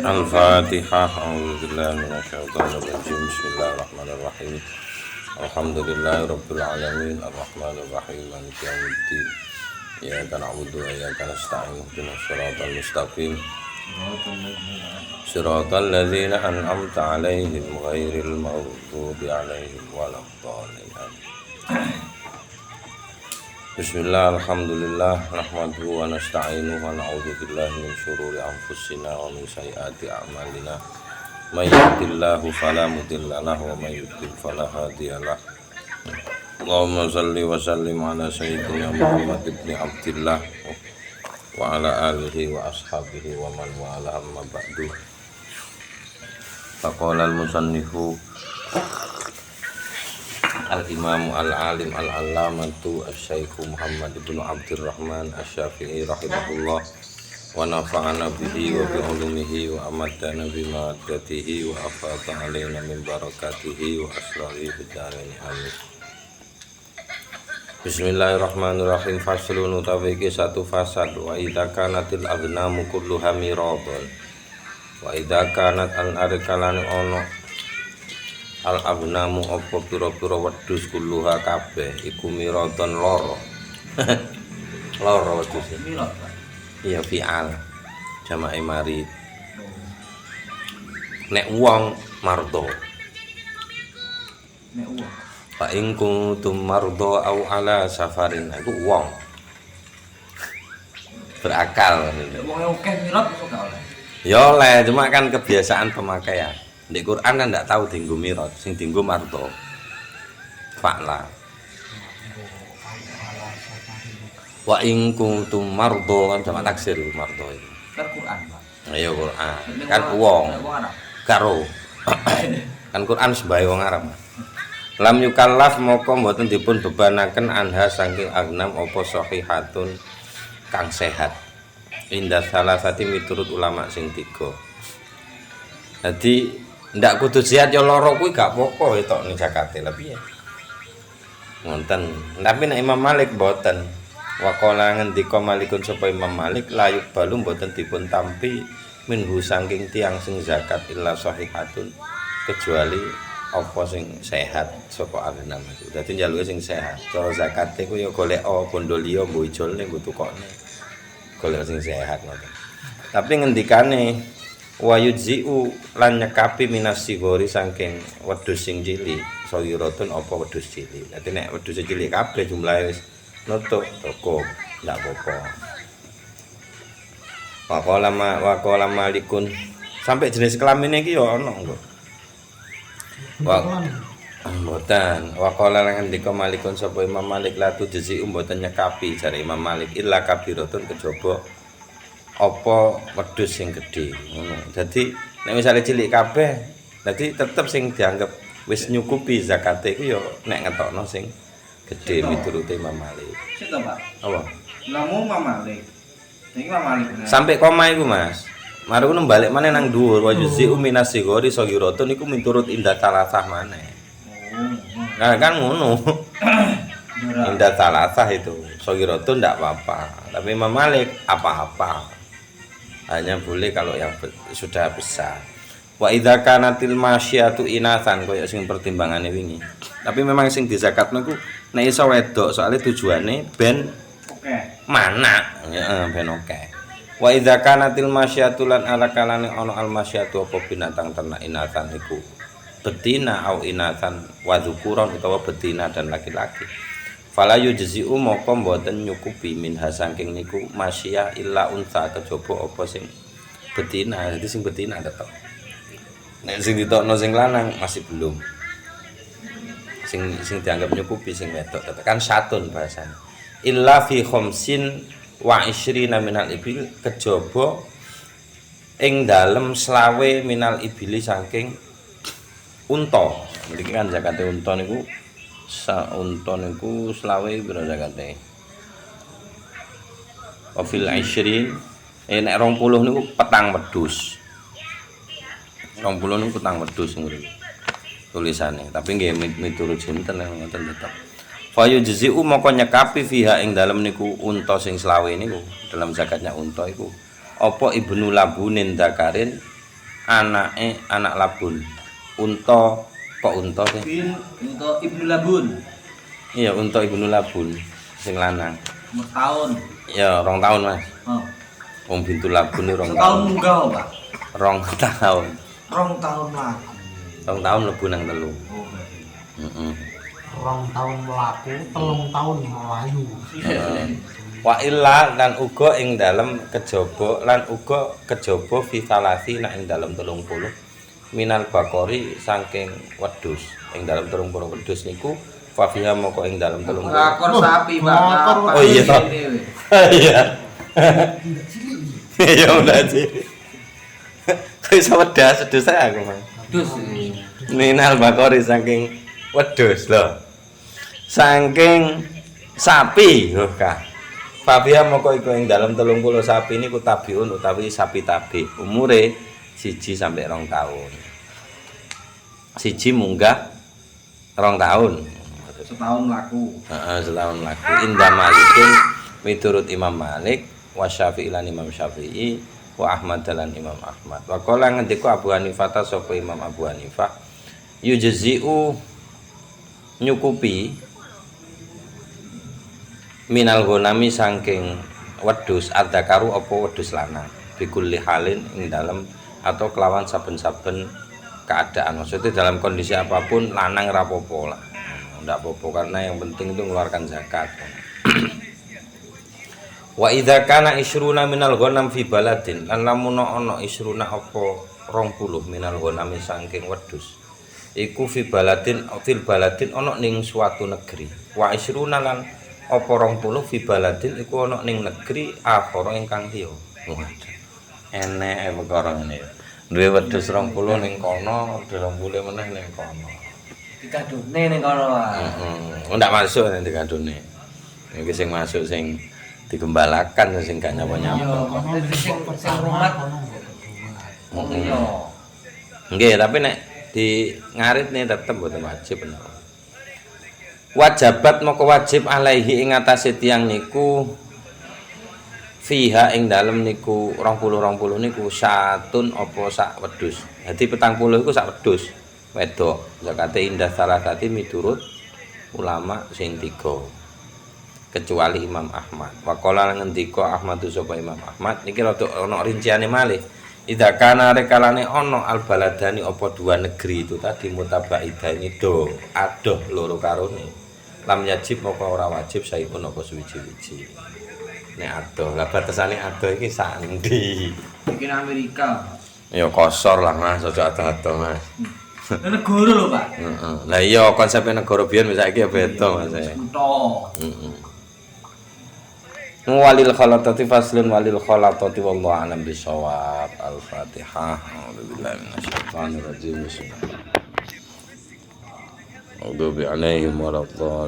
Al-Fatihah. A'udzubillahi minasyaitonirrajim. Bismillahirrahmanirrahim. Alhamdulillahirabbil alamin, arrahmanir rahim, maliki yaumiddin. Iyyaka na'budu wa iyyaka nasta'in. Ihdinas siratal mustaqim. Siratal ladzina an'amta 'alaihim ghairil maghdubi 'alaihim waladdallin. Bismillah, alhamdulillah, nahmaduhu wa nasta'inuhu wa na'udzu billahi min syururi anfusina wa min sayyiati a'malina. May yahdihillahu fala mudilla lahu wa may yudlil fala hadiyalah. Allahumma shalli wa sallim ala sayyidina Muhammad ibn Abdillah wa ala alihi wa ashabihi wa man wala, amma ba'du. Faqala al-musannifu Al-Imam Al-Alim Al-Allamatu Asy-Syaikh Muhammad ibn Abdurrahman Asy-Syafi'i rahimahullah wa nafa'ana bihi wa bi ulumihi wa amadana bi maddatihi wa afata alaina min barakatihi wa asrarihi bidarin amin. Bismillahirrahmanirrahim. Faslun, utawi iki satu fasad. Wa idza kanatil agnamu kulluha miradan. Wa idza kanat al-arkalani ono al-agnamu apa pira-pira wedhus kulluha kabeh iku miradan loro. Loro wedhus. Iya fi'al jama'i marid. Nek wong mardo. Nek wong fa in kuntum mardo au ala safarin, iku wong berakal. Wong akeh mirad kok gak oleh. Ya oleh, cuma kan kebiasaan pemakaian. Di Quran kan ndak tahu dinggo mirad, sing dinggo mardo. Fa'la. Wa in kuntum mardo kan sama taksir mardo itu. Kan Quran, Pak. Ayo Quran. Kan wong. Karo. Kan Quran sebae wong Arab. Lam yukallaf moko mboten dipun bebanaken anha saking agnam apa sahihatun kang sehat. Indah salasati miturut ulama sing tiga. Jadi ndak kudu sehat ya loro kuwi gak apa-apa tok ning zakate lha piye. Wonten, tapi nek Imam Malik mboten. Wa qala ngendika Malikun sapa Imam Malik layuk balu mboten dipun tampi minhu saking tiyang sing zakat illa sahihatun, kecuali apa sing sehat saka agama itu. Dadi njaluke sing sehat. Cara zakate ku ya golek bondo liya mbok ijolne mbok tukokne. Golek sing sehat ngoten. Tapi ngendikane wa yujzi'u lan nyekapi minas sigori saking wedhus sing cilik sayuratun apa wedhus cilik. Dadi nek wedhus cilik kabeh jumlahe wis nutuk cukup ndak apa-apa. Wa qala Malikun sampai jenis kelamin iki ya ana kok. Mboten. Wa qala lan ngendika Malikun sapa Imam Malik la tujzi'u mboten nyekapi jare Imam Malik illa kabiratun kejaba apa wedhus sing gedhe ngono. Dadi nek misale cilik kabeh, dadi tetep sing dianggep wis nyukupi zakate iku ya nek ngetokno sing gedhe miturut Imam Malik. Sik to, Pak. Apa? Lamu Imam Malik. Niki Imam Malik. Sampai koma iku, Mas. Mari ngono balik maneh nang dhuwur wa yuzi'u minas sigori sagiratun iku miturut indah salasah maneh. Nah kan ngono. Indah salasah itu sagiratun ndak apa-apa. Tapi Imam Malik apa-apa. Hanya boleh kalau yang sudah besar. Wa idza kanatil masyatu inatsan koyo sing pertimbangane wingi. Tapi memang sing dizakatno ku nek iso wedok, soalnya tujuane ben mana, ya ben oke. Wa idza kanatil masyatu lan ala kalane ana al masyatu apa binatang ternak inatsan iku betina au inatsan wa dzukuran utawa betina dan laki-laki. Fala yujzi'u moko mboten nyukupi minha saking niku masya illa unsa kejaba apa sing betina. Jadi sing betina tetep. Nek sing ditokno sing lanang masih belum. Sing dianggap nyukupi sing wedok tetep kan satun bahasane. Illa fi khamsin wa 20 minal ibil kejaba ing dalem 20 minal ibili saking unta. Mriki kan zakate unta niku unta niku 20 pira zakate. Wa fil 20 nek 20 niku petang wedhus. 20 niku petang wedhus ngriki. Tulisane, tapi nggih miturut sinten ngoten tetep. Fa yujzi'u moko nyekapi fiha ing dalem niku unta sing 20 niku, dalam zakatnya unta iku. Apa ibnu labunin dzakarin anake anak labun. Unta kok unta sih? Untuk Ibnu Labun. Iya, unta Ibnu Labun sing lanang. Umur tahun. Ya, 2 tahun, Mas. Oh. Wong bintu labun 2 Setahun tahun. munggah, Pak. 2 tahun. 2 tahun lagi. 2 tahun mlebu nang telu. Oh, berarti. Heeh. 2 tahun mlaku, 3 tahun melayu. Wa illa lan uga ing dalem kejaba lan uga kejaba fi salasi nak ing dalem 30 minal bakori saking wedhus. Ing dalem 30 wedhus niku fa fiha moko ing dalem 30. Rakor sapi, Pak. Rakor. Oh, iya, toh. Iya. Ya udah sih. Kok iso wedhus aku, Mas. Dus. Minal bakori saking wedhus lho. Saking sapi, lho Kak. Fabia moko iku ing dalem 30 sapi niku tabiun utawi sapi tabi. Umure 1 sampai 2 tahun. 1 munggah 2 tahun. Setahun laku. Heeh, setahun laku. Indah Malikin miturut Imam Malik wa Syafi'i lan Imam Syafi'i wa Ahmad lan Imam Ahmad. Wa qala ngendika Abu Hanifah ta sapa Imam Abu Hanifah yujzi'u nyukupi minal ghanami saking wedhus adzakaru apa wedhus lanang bikulli halin ing dalem atau kelawan saben-saben keadaan, maksudnya dalam kondisi apapun lanang rapopo lah, ndak apa-apa karena yang penting itu mengeluarkan zakat. Wa idza kana isruna minal ghanam fi baladin lan lamun ana isruna apa 20 minal ghanami saking wedhus iku fi baladin fil baladin ana ning suatu negeri wa isruna lan apa 20 fi baladin iku ana ning negeri akhara ingkang liya. Waduh. Enek perkara ngene ya. Duwe wedhus 20 ning kono, 20 meneh ning kono. Dikadone ning kono, Pak. Heeh. Ndak masuk ning dikadone. Iki sing masuk sing digembalakan sing gak nyapa-nyapa. Sing rumah. Oh iya. Nggih, tapi nek di ngarit nih tetep mboten wajib bener. Wajabat moko wajib alaihi ing atase tiyang niku fiha ing dalem niku 20 niku satun apa sak wedhus. Dadi 40 iku sak wedhus wedok. Zakate indah salasati miturut ulama sing 3. Kecuali Imam Ahmad. Wa qala ngendika Ahmad sapa Imam Ahmad niki rada ana rinciane malih. Idza kana rekalane ana al baladani apa 2 negeri itu tadi mutabaidaini do adoh loro karone. Lam yajib moko ora wajib saipun apa suwiji-wiji. Nek adoh, lah batasane adoh iki sak endi? Bikin Amerika. Ya kosor lah Mas, aja adoh-adoh Mas. Negara lho, Pak. Heeh. Lah iya konsepnya negara biyen saiki ya beda Mas. Kutho. Heeh. Walil khalatati faslun walil khalatati wallahu a'lam bishawab. Al-Fatihah. A'udzubillahi minasyaitonir rajim. Bismillahirrahmanirrahim. A'udzu bi'alaihim waradhdallin.